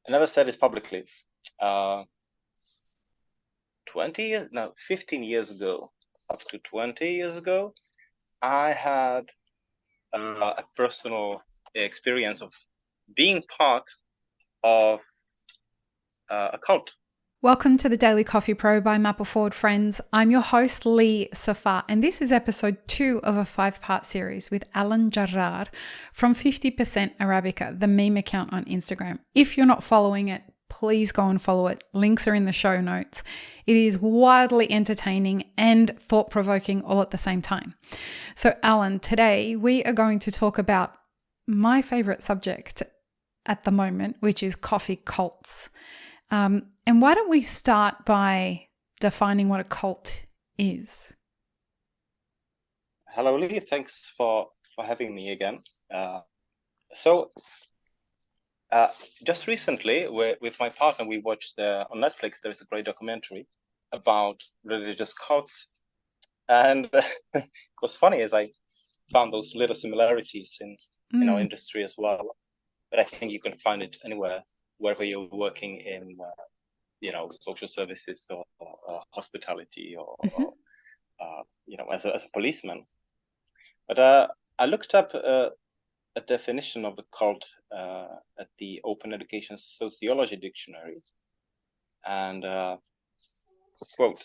I never said it publicly. 15 years ago, up to 20 years ago, I had a personal experience of being part of a cult. Welcome to the Daily Coffee Pro by Mapple Forward Friends. I'm your host, Lee Safar, and this is episode 2 of a 5-part series with Alan Jarrar from 50% Arabica, the meme account on Instagram. If you're not following it, please go and follow it. Links are in the show notes. It is wildly entertaining and thought-provoking all at the same time. So, Alan, today we are going to talk about my favorite subject at the moment, which is coffee cults. And why don't we start by defining what a cult is? Hello, Lee. Thanks for having me again. Just recently, with my partner, we watched on Netflix. There is a great documentary about religious cults, and it was funny as I found those little similarities in our industry as well. But I think you can find it anywhere, wherever you're working in, social services or hospitality or as a policeman. But I looked up a definition of the cult at the Open Education Sociology Dictionary, and quote: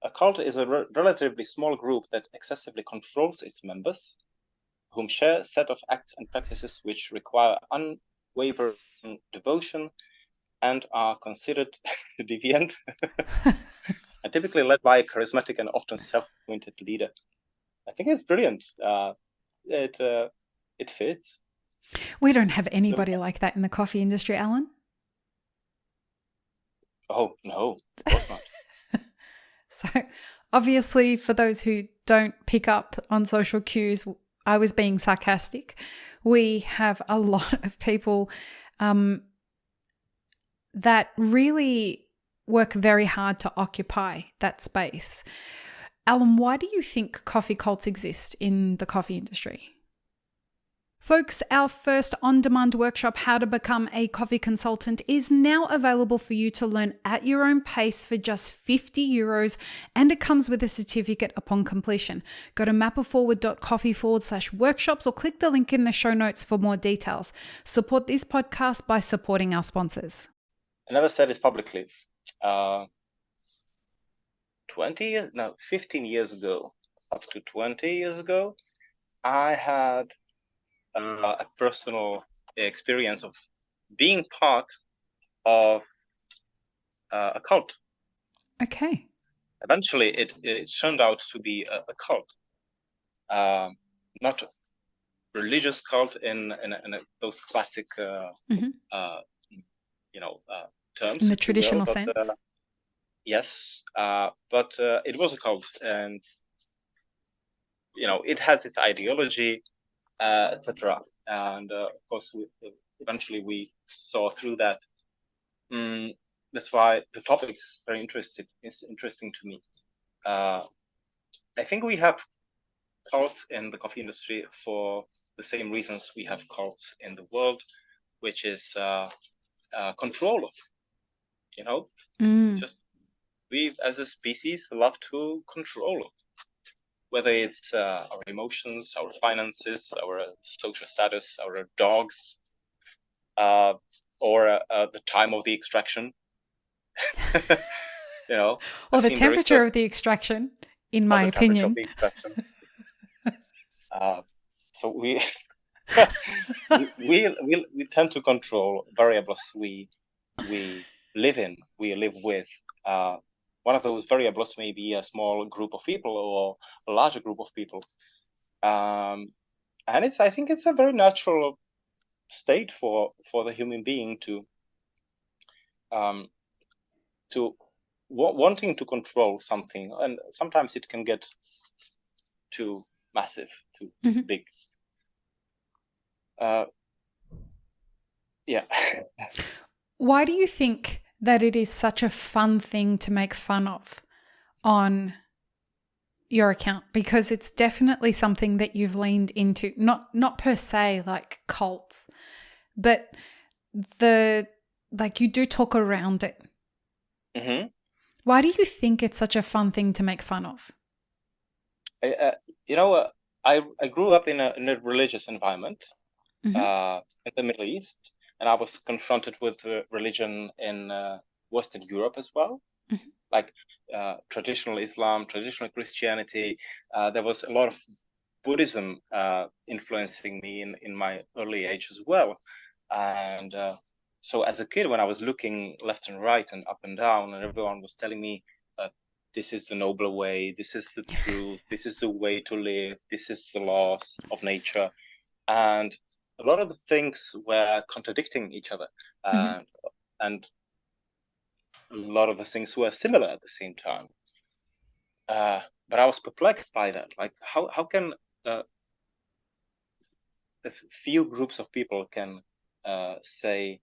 "A cult is a relatively small group that excessively controls its members, whom share a set of acts and practices which require unwavering devotion and are considered deviant and typically led by a charismatic and often self-appointed leader." I think it's brilliant. It fits. We don't have anybody like that in the coffee industry, Alan. Oh, no, of course not. So obviously, for those who don't pick up on social cues, I was being sarcastic. We have a lot of people that really work very hard to occupy that space. Alan, why do you think coffee cults exist in the coffee industry? Folks, our first on-demand workshop, How to Become a Coffee Consultant, is now available for you to learn at your own pace for just €50, and it comes with a certificate upon completion. Go to mappleforward.coffee/workshops or click the link in the show notes for more details. Support this podcast by supporting our sponsors. I never said it publicly. 15 years ago, up to 20 years ago, I had a personal experience of being part of a cult. Okay. Eventually, it turned out to be a cult, not a religious cult in those classic terms. In the traditional sense. Yes, but it was a cult, and it has its ideology, etc. And of course, eventually we saw through that. That's why the topic is very interesting to me. I think we have cults in the coffee industry for the same reasons we have cults in the world, which is control. Just we as a species love to control it. Whether it's our emotions, our finances, our social status, our dogs, or the time of the extraction. Or the temperature of the extraction, in my opinion. So we we tend to control variables we live with. One of those variables may be a small group of people or a larger group of people. And I think it's a very natural state for the human being to wanting to control something. And sometimes it can get too massive, too big. Yeah. Why do you think that it is such a fun thing to make fun of on your account? Because it's definitely something that you've leaned into, not per se like cults, but the you do talk around it. Mm-hmm. Why do you think it's such a fun thing to make fun of? You know, I grew up in a religious environment in the Middle East, and I was confronted with religion in Western Europe as well, like traditional Islam, traditional Christianity. There was a lot of Buddhism influencing me in my early age as well. And so as a kid, when I was looking left and right and up and down, and everyone was telling me, this is the noble way, this is the truth, this is the way to live, this is the laws of nature. And a lot of the things were contradicting each other. And a lot of the things were similar at the same time. But I was perplexed by that. Like, how can a few groups of people can say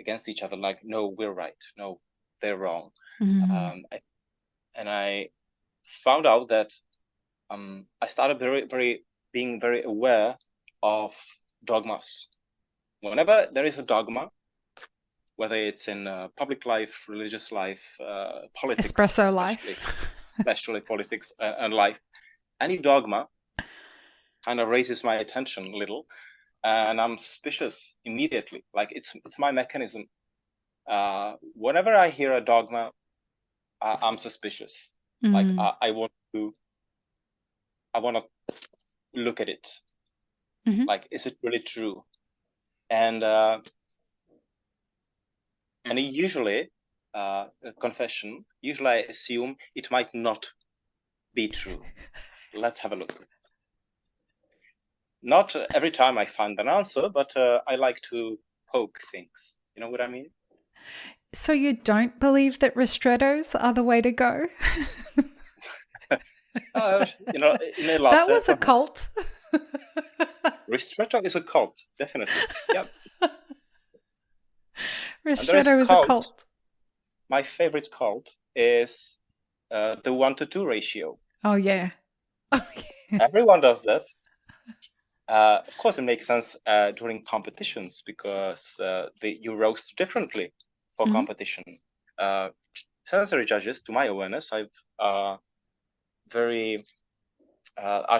against each other, like, no, we're right, no, they're wrong. And I found out that I started being very aware of dogmas. Whenever there is a dogma, whether it's in public life, religious life, politics, espresso life, especially politics and life, any dogma kind of raises my attention a little, and I'm suspicious immediately. Like it's my mechanism. Whenever I hear a dogma, I'm suspicious. Like I want to look at it. Like, is it really true? And usually, a confession, usually I assume it might not be true. Let's have a look. Not every time I find an answer, but I like to poke things. You know what I mean? So you don't believe that ristrettos are the way to go? You know, that was a cult. Ristretto is a cult, definitely. Yep. Ristretto is a cult. My favorite cult is the 1-to-2 ratio. Oh, yeah. Everyone does that. Of course, it makes sense during competitions because you roast differently for competition. Sensory judges, to my awareness, are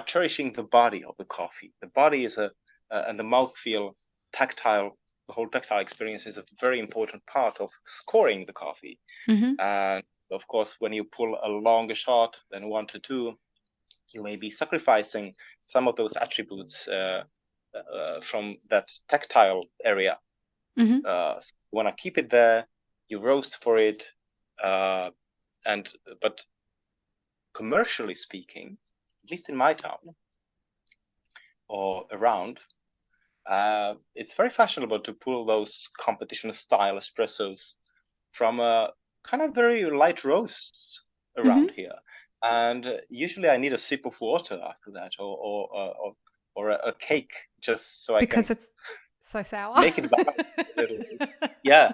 cherishing the body of the coffee. The body is and the mouthfeel, tactile. The whole tactile experience is a very important part of scoring the coffee. And of course, when you pull a longer shot than 1-to-2, you may be sacrificing some of those attributes from that tactile area. So you want to keep it there. You roast for it, but commercially speaking, at least in my town or around, it's very fashionable to pull those competition-style espressos from a kind of very light roasts around here. And usually I need a sip of water after that, or a cake, just so because I can it's so sour. Make it balance a little bit. Yeah.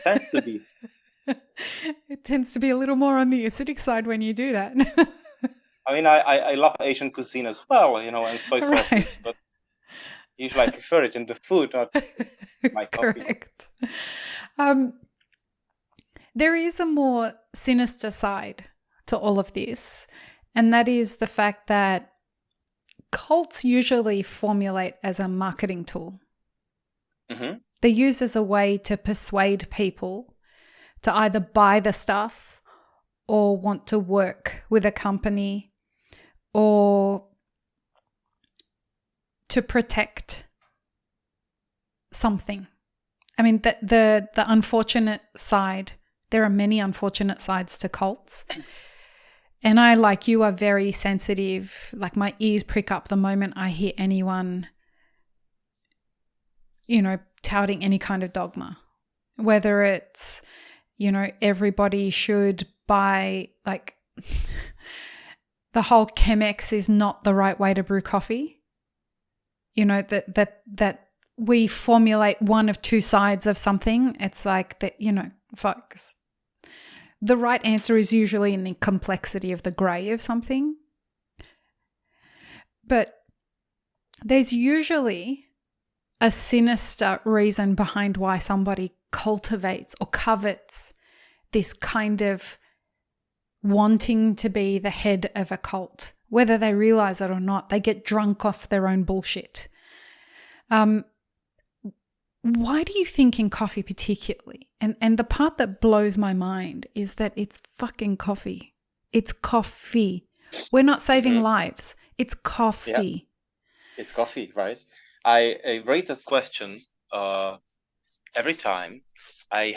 Tends to be. It tends to be a little more on the acidic side when you do that. I mean, I love Asian cuisine as well, you know, and soy sauces, but usually I prefer it in the food, not my coffee. Correct. There is a more sinister side to all of this, and that is the fact that cults usually formulate as a marketing tool. They're used as a way to persuade people to either buy the stuff or want to work with a company or to protect something. I mean, the unfortunate side, there are many unfortunate sides to cults. And I, like you, are very sensitive. Like, my ears prick up the moment I hear anyone, you know, touting any kind of dogma, whether it's, you know, everybody should buy, like, the whole Chemex is not the right way to brew coffee. You know, that we formulate one of two sides of something. It's like that, you know, folks, the right answer is usually in the complexity of the grey of something. But there's usually a sinister reason behind why somebody cultivates or covets this kind of wanting to be the head of a cult, whether they realize it or not. They get drunk off their own bullshit. Why do you think in coffee particularly? And the part that blows my mind is that it's fucking coffee. It's coffee. We're not saving lives. It's coffee. Yeah. It's coffee, right? I raise this question every time I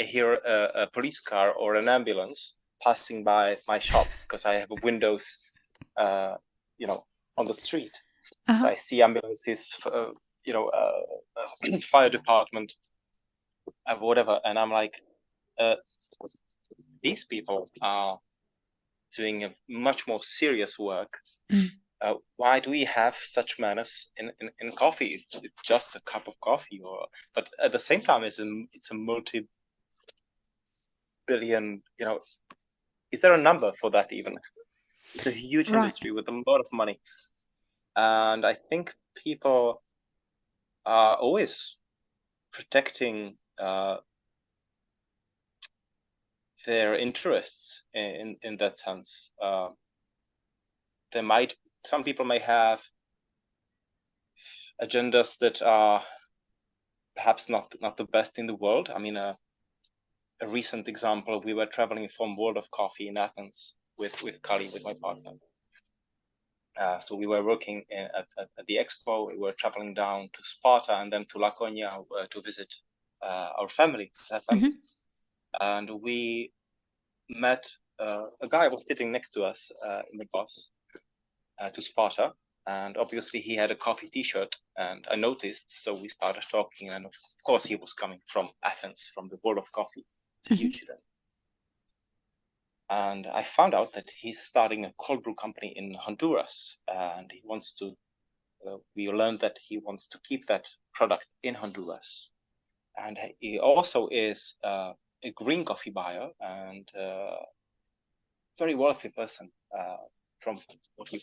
hear a police car or an ambulance passing by my shop, because I have windows, on the street. So I see ambulances, fire department, whatever, and I'm like, these people are doing a much more serious work. Why do we have such manners in coffee? It's just a cup of coffee, but at the same time, it's a multi-billion. Is there a number for that even? It's a huge industry with a lot of money, and I think people are always protecting their interests in that sense. Some people may have agendas that are perhaps not the best in the world. I mean, a recent example, we were traveling from World of Coffee in Athens with Kali, with my partner. So we were working at the expo. We were traveling down to Sparta and then to Laconia to visit our family. And we met a guy who was sitting next to us in the bus to Sparta. And obviously he had a coffee t-shirt, and I noticed, so we started talking, and of course he was coming from Athens, from the World of Coffee. It's a huge event. And I found out that he's starting a cold brew company in Honduras, and he wants to, we learned that he wants to keep that product in Honduras. And he also is a green coffee buyer and very wealthy person from what he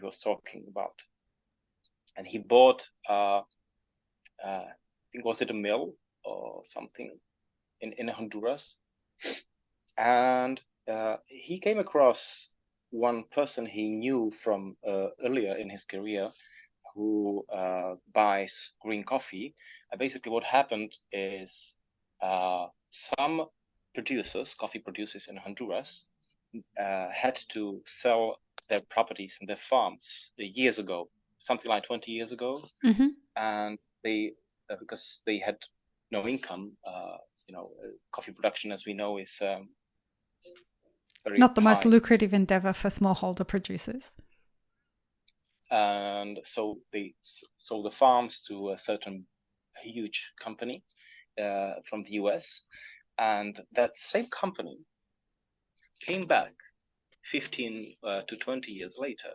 was talking about. And he bought, I think, was it a mill or something in Honduras? And he came across one person he knew from earlier in his career who buys green coffee. And basically what happened is some coffee producers in Honduras, had to sell their properties and their farms years ago, something like 20 years ago. And they, because they had no income, coffee production, as we know, is very not the high. most lucrative endeavor for smallholder producers. And so they sold the farms to a certain huge company from the US. And that same company came back 15 to 20 years later,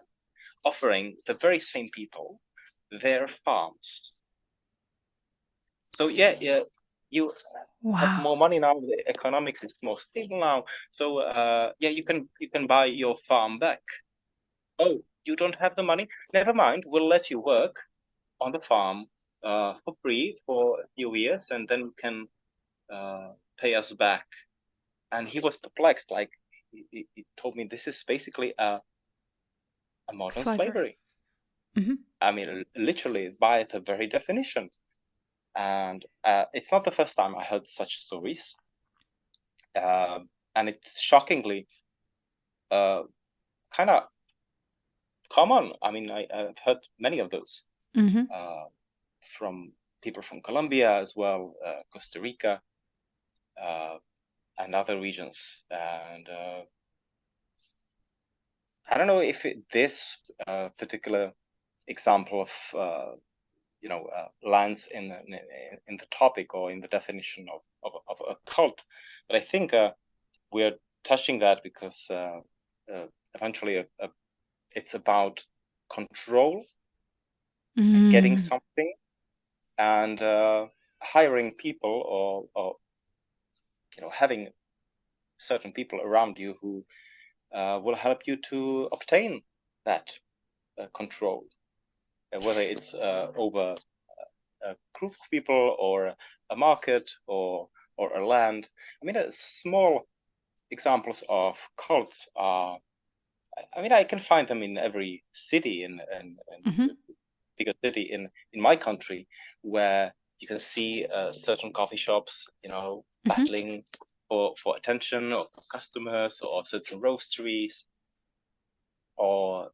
offering the very same people their farms. So you have more money now. The economics is more stable now. So you can buy your farm back. Oh, you don't have the money? Never mind. We'll let you work on the farm for free for a few years, and then you can pay us back. And he was perplexed. Like he told me, this is basically a modern slavery. I mean, literally by the very definition. And it's not the first time I heard such stories. And it's shockingly kind of common. I mean, I've heard many of those from people from Colombia as well, Costa Rica, and other regions. And I don't know if this particular example of lands in the topic or in the definition of a cult, but I think we're touching that because eventually it's about control, getting something, and hiring people or having certain people around you who will help you to obtain that control. whether it's over a group of people or a market or a land. I mean, small examples of cults are. I mean, I can find them in every city in bigger city in my country, where you can see certain coffee shops, battling for attention or for customers, or certain roasteries, or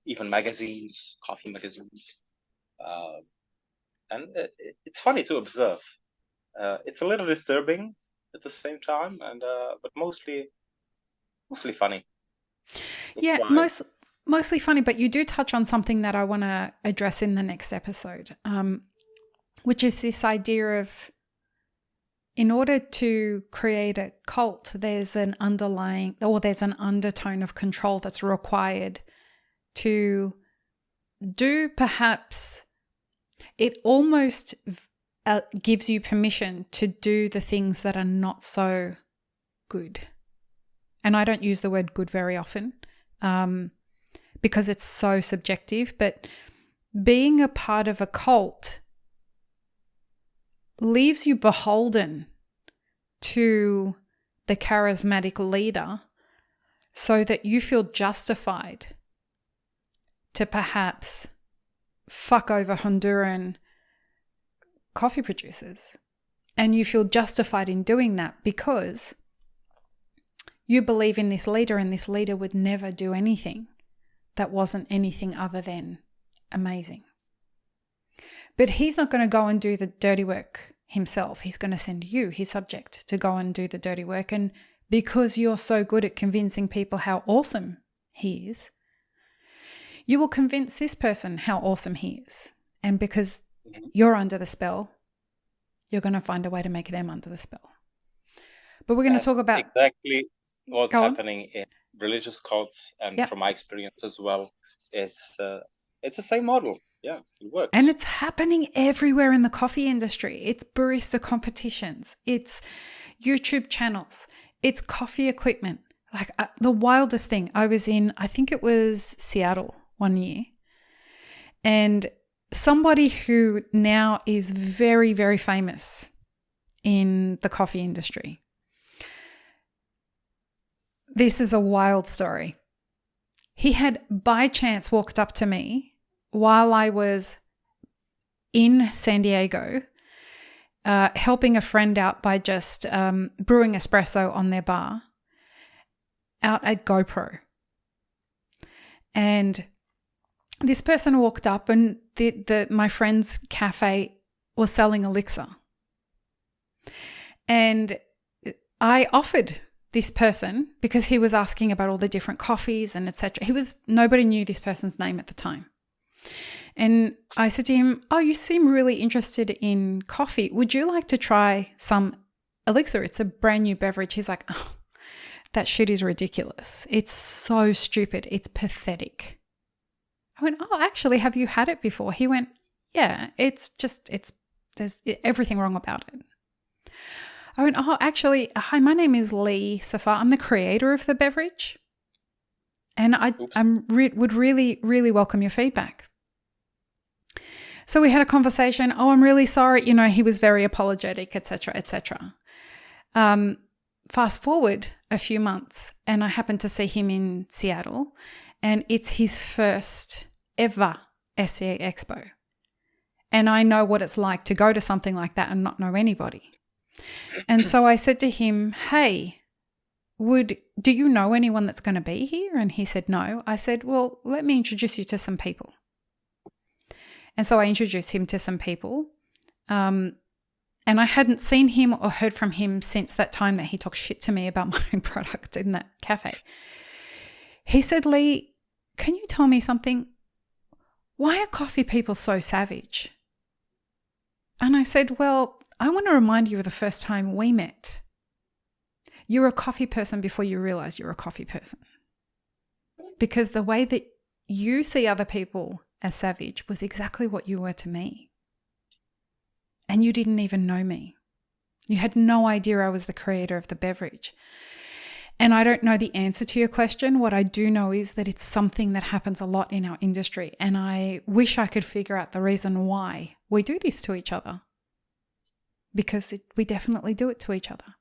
even magazines, coffee magazines. And it's funny to observe. It's a little disturbing at the same time, and but mostly funny. Yeah, mostly funny, but you do touch on something that I want to address in the next episode, which is this idea of, in order to create a cult, there's an undertone of control that's required to do, perhaps it almost gives you permission to do the things that are not so good. And I don't use the word good very often because it's so subjective, but being a part of a cult leaves you beholden to the charismatic leader so that you feel justified to perhaps fuck over Honduran coffee producers. And you feel justified in doing that because you believe in this leader, and this leader would never do anything that wasn't anything other than amazing. But he's not going to go and do the dirty work himself. He's going to send you, his subject, to go and do the dirty work. And because you're so good at convincing people how awesome he is, you will convince this person how awesome he is. And because you're under the spell, you're going to find a way to make them under the spell. But we're going to talk about exactly what's happening in religious cults, and from my experience as well, it's the same model. Yeah, it works. And it's happening everywhere in the coffee industry. It's barista competitions. It's YouTube channels. It's coffee equipment. Like the wildest thing. I was in, I think it was Seattle one year. And somebody who now is very, very famous in the coffee industry. This is a wild story. He had by chance walked up to me while I was in San Diego, helping a friend out by just brewing espresso on their bar out at GoPro. And this person walked up, and my friend's cafe was selling elixir. And I offered this person, because he was asking about all the different coffees and etc. Nobody knew this person's name at the time. And I said to him, "Oh, you seem really interested in coffee. Would you like to try some elixir? It's a brand new beverage." He's like, "Oh, that shit is ridiculous. It's so stupid. It's pathetic." I went, "Oh, actually, have you had it before?" He went, "Yeah, there's everything wrong about it." I went, "Oh, actually, hi, my name is Lee Safar. I'm the creator of the beverage. And I would really, really welcome your feedback." So we had a conversation. "Oh, I'm really sorry." He was very apologetic, etc., etc. Fast forward a few months, and I happened to see him in Seattle, and it's his first ever SCA Expo. And I know what it's like to go to something like that and not know anybody. And so I said to him, "Hey, do you know anyone that's going to be here?" And he said, "No." I said, "Well, let me introduce you to some people." And so I introduced him to some people. And I hadn't seen him or heard from him since that time that he talked shit to me about my own product in that cafe. He said, "Lee, can you tell me something? Why are coffee people so savage?" And I said, "Well, I want to remind you of the first time we met. You're a coffee person before you realize you're a coffee person. Because the way that you see other people as savage was exactly what you were to me. And you didn't even know me. You had no idea I was the creator of the beverage." And I don't know the answer to your question. What I do know is that it's something that happens a lot in our industry. And I wish I could figure out the reason why we do this to each other. Because we definitely do it to each other.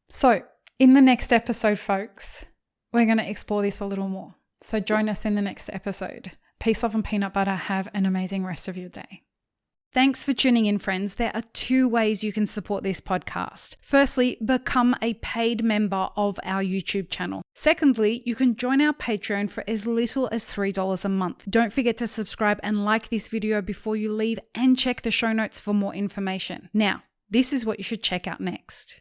So in the next episode, folks, we're going to explore this a little more. So join us in the next episode. Peace, love, and peanut butter. Have an amazing rest of your day. Thanks for tuning in, friends. There are 2 ways you can support this podcast. Firstly, become a paid member of our YouTube channel. Secondly, you can join our Patreon for as little as $3 a month. Don't forget to subscribe and like this video before you leave, and check the show notes for more information. Now, this is what you should check out next.